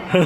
Okay,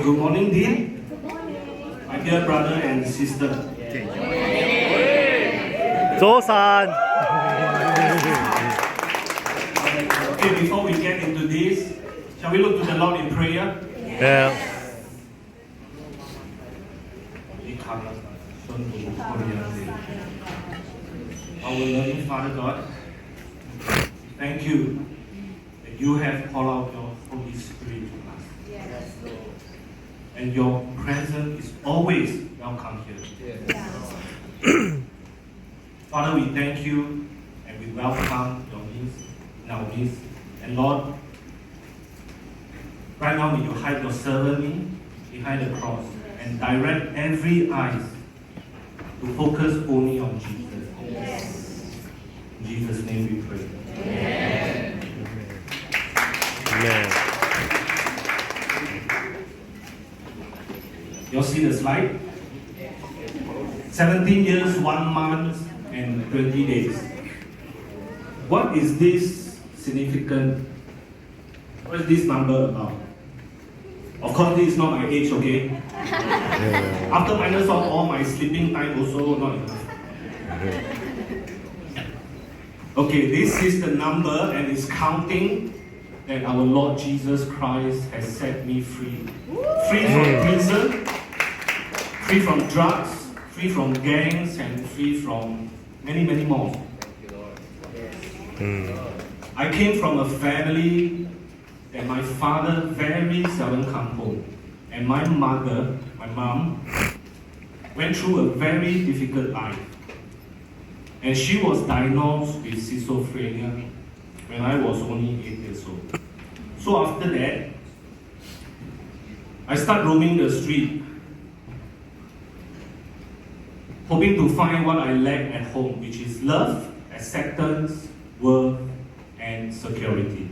good morning, Dean. My dear brother and sister. 조산. Okay, before we get into this, shall we look to the Lord in prayer? Yeah. Our loving Father God, thank you that you have poured out your Holy Spirit to us. Yes. And your presence is always welcome here. Father, we thank you and we welcome your midst, in our midst. And Lord, right now may you hide your servant behind the cross and direct every eyes to focus only on Jesus. Yes. In Jesus' name we pray. Amen. Amen. You all see the slide? 17 years, 1 month, and 20 days. What is this significant? What is this number about? Of course, this is not my age, okay? After minus off all my sleeping time, also not enough. Okay, this is the number and it's counting that our Lord Jesus Christ has set me free. Free from prison, free from drugs, free from gangs, and free from many, many more. I came from a family that my father very seldom come home. And my mother, my mom, went through a very difficult life. And she was diagnosed with schizophrenia when I was only 8 years old. So after that, I started roaming the street, hoping to find what I lack at home, which is love, acceptance, worth, and security.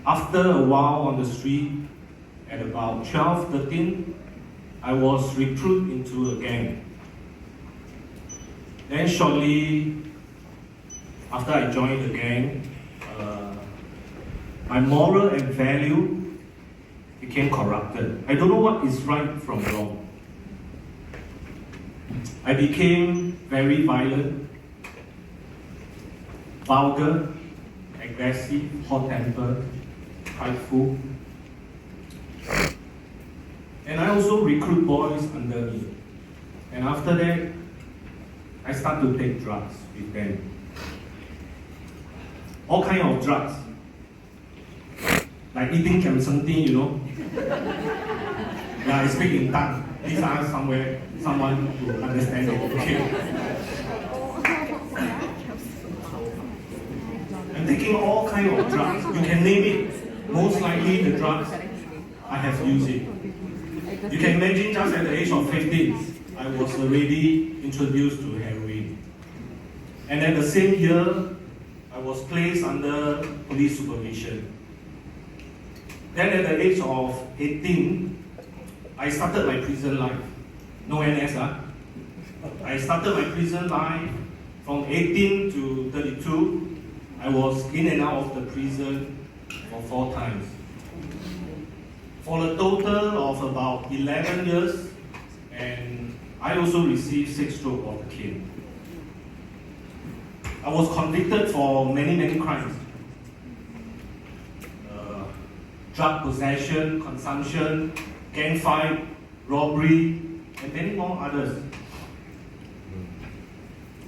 After a while on the street, at about 12, 13, I was recruited into a gang. Then shortly after I joined the gang, my moral and value became corrupted. I don't know what is right from wrong. I became very violent, vulgar, aggressive, hot-tempered, prideful. And I also recruit boys under me. And after that, I start to take drugs with them. All kind of drugs. Like eating kamsangtin, you know. Yeah, I speak in tongue. These are someone who understands it. Okay. I'm taking all kind of drugs. You can name it. Most likely the drugs, I have used it. You can imagine just at the age of 15, I was already introduced to heroin. And at the same year, I was placed under police supervision. Then at the age of 18, I started my prison life. No NS, huh? I started my prison life from 18 to 32. I was in and out of the prison for 4 times. For a total of about 11 years, and I also received 6 strokes of the cane. I was convicted for many, many crimes. Drug possession, consumption, gang fight, robbery, and many more others.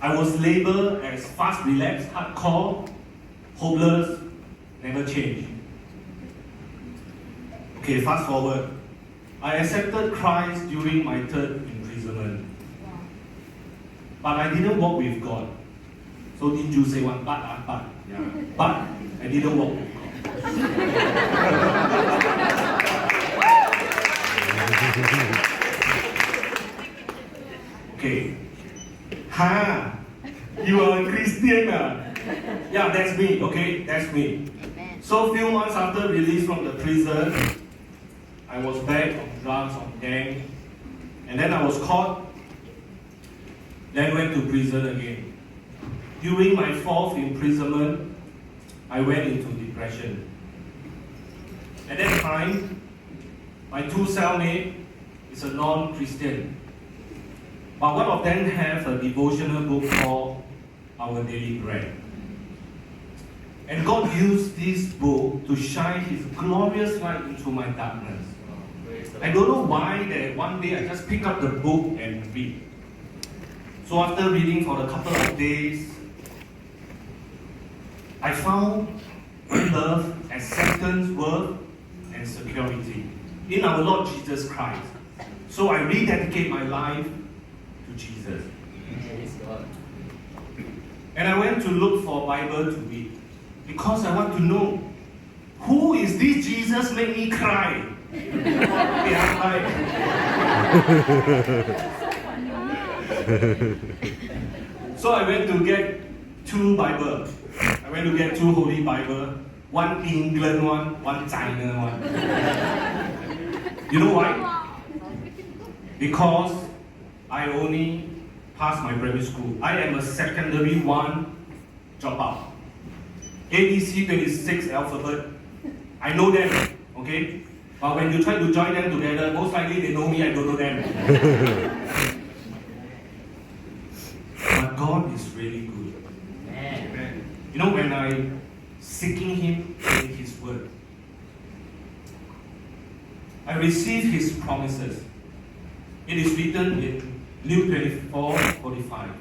I was labeled as fast relapse, hardcore, hopeless, never change. Okay, fast forward. I accepted Christ during my 3rd imprisonment. But I didn't walk with God. So didn't you say one but? Yeah. But I didn't walk with God. Okay. You are a Christian. Yeah, that's me, okay? That's me. So few months after release from the prison, I was back on drugs, on gang, And then I was caught, then went to prison again. During my 4th imprisonment, I went into depression. At that time, my 2 cellmates is a non-Christian. But one of them have a devotional book called Our Daily Bread. And God used this book to shine His glorious light into my darkness. I don't know why that one day I just pick up the book and read. So after reading for a couple of days, I found love, acceptance, worth, and security in our Lord Jesus Christ. So I rededicate my life to Jesus. And I went to look for a Bible to read because I want to know who is this Jesus make me cry. So I went to get 2 Bibles. I went to get 2 Holy Bible, one England one China one. You know why? Because I only passed my primary school. I am a secondary 1 dropout. ABC 26 alphabet. I know them, okay? But when you try to join them together, most likely they know me, I don't know them. But God is really good. Amen. You know, when I seeking Him in His Word, I receive His promises. It is written in Luke 24:45.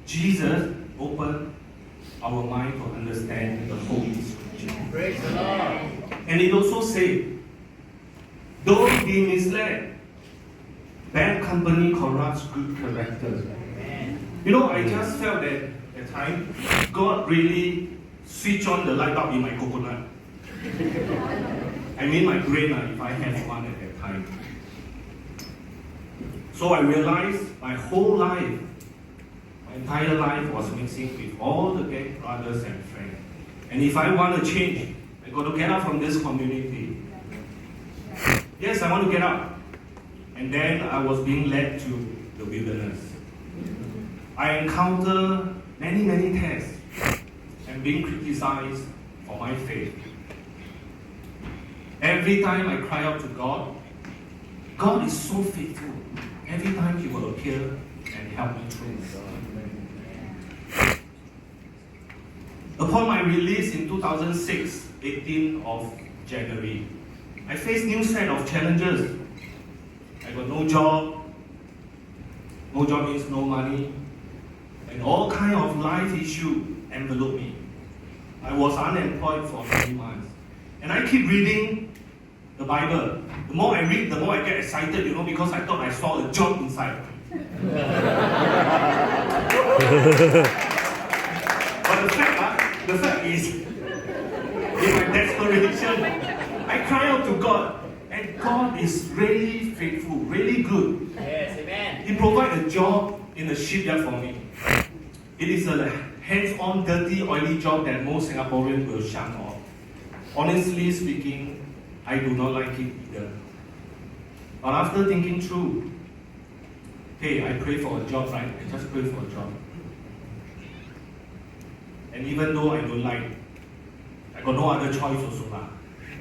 Jesus opened our mind to understand the Holy Scripture. Praise the Lord. And it also says, don't be misled. Bad company corrupts good character. You know, I just felt that at the time, God really switched on the light bulb in my coconut. I mean my brain, if I had one at that time. So I realized my whole life, my entire life was mixing with all the bad brothers and friends. And if I want to change, I got to get out from this community. Yes, I want to get out. And then I was being led to the wilderness. I encountered many tests and being criticized for my faith. Every time I cry out to God, God is so faithful. Every time He will appear and help me through. Upon my release in 2006, 18th of January, I faced new set of challenges. I got no job. No job means no money. And all kind of life issue enveloped me. I was unemployed for 3 months. And I keep reading the Bible. The more I read, the more I get excited, because I thought I saw a job inside. But the fact is, in my desperation, I cry out to God, and God is really faithful, really good. Yes, amen. He provided a job in the shipyard for me. It is a hands-on, dirty, oily job that most Singaporeans will shun off. Honestly speaking, I do not like it either. But after thinking through, hey, I pray for a job, right? I just pray for a job. And even though I don't like it, I got no other choice also.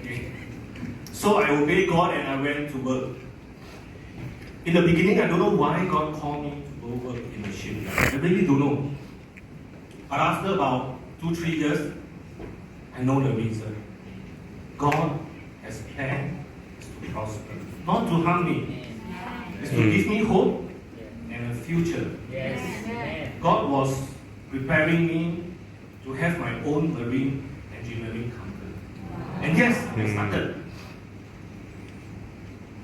Okay? So I obeyed God and I went to work. In the beginning, I don't know why God called me to go work in the shipyard. I really don't know. But after about 2-3 years, I know the reason. God has planned to prosper, not to harm me. It's to give me hope and a future. Yes. God was preparing me to have my own marine engineering company. And yes, I started.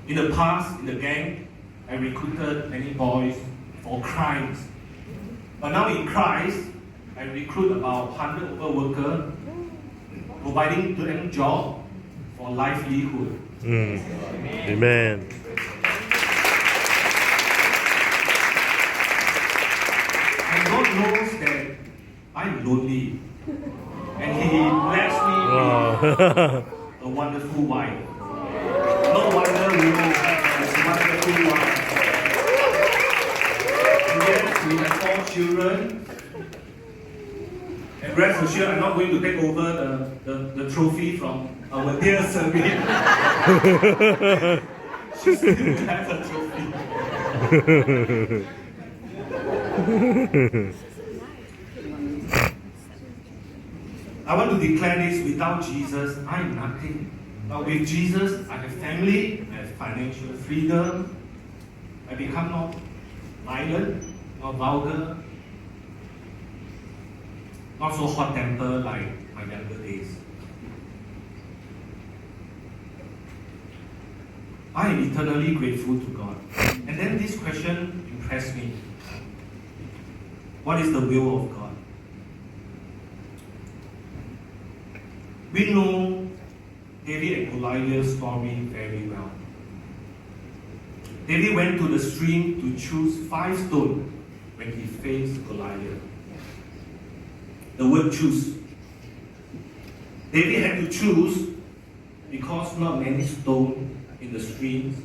In the past, in the gang, I recruited many boys for crimes. But now in Christ, I recruit about 100 over workers, providing them job for livelihood. Amen. And God knows that I'm lonely. And He blessed me with a wonderful wife. No wonder we will have this wonderful wife. we have 4 children. And rest assured, I'm not going to take over the trophy from our dear Serene. She still has a trophy. I want to declare this: without Jesus, I am nothing. But with Jesus, I have family, I have financial freedom. I become not violent, not vulgar, not so hot-tempered like my younger days. I am eternally grateful to God. And then this question impressed me. What is the will of God? We know David and Goliath's story very well. David went to the stream to choose 5 stones when he faced Goliath. The word choose. David had to choose because not many stones in the streams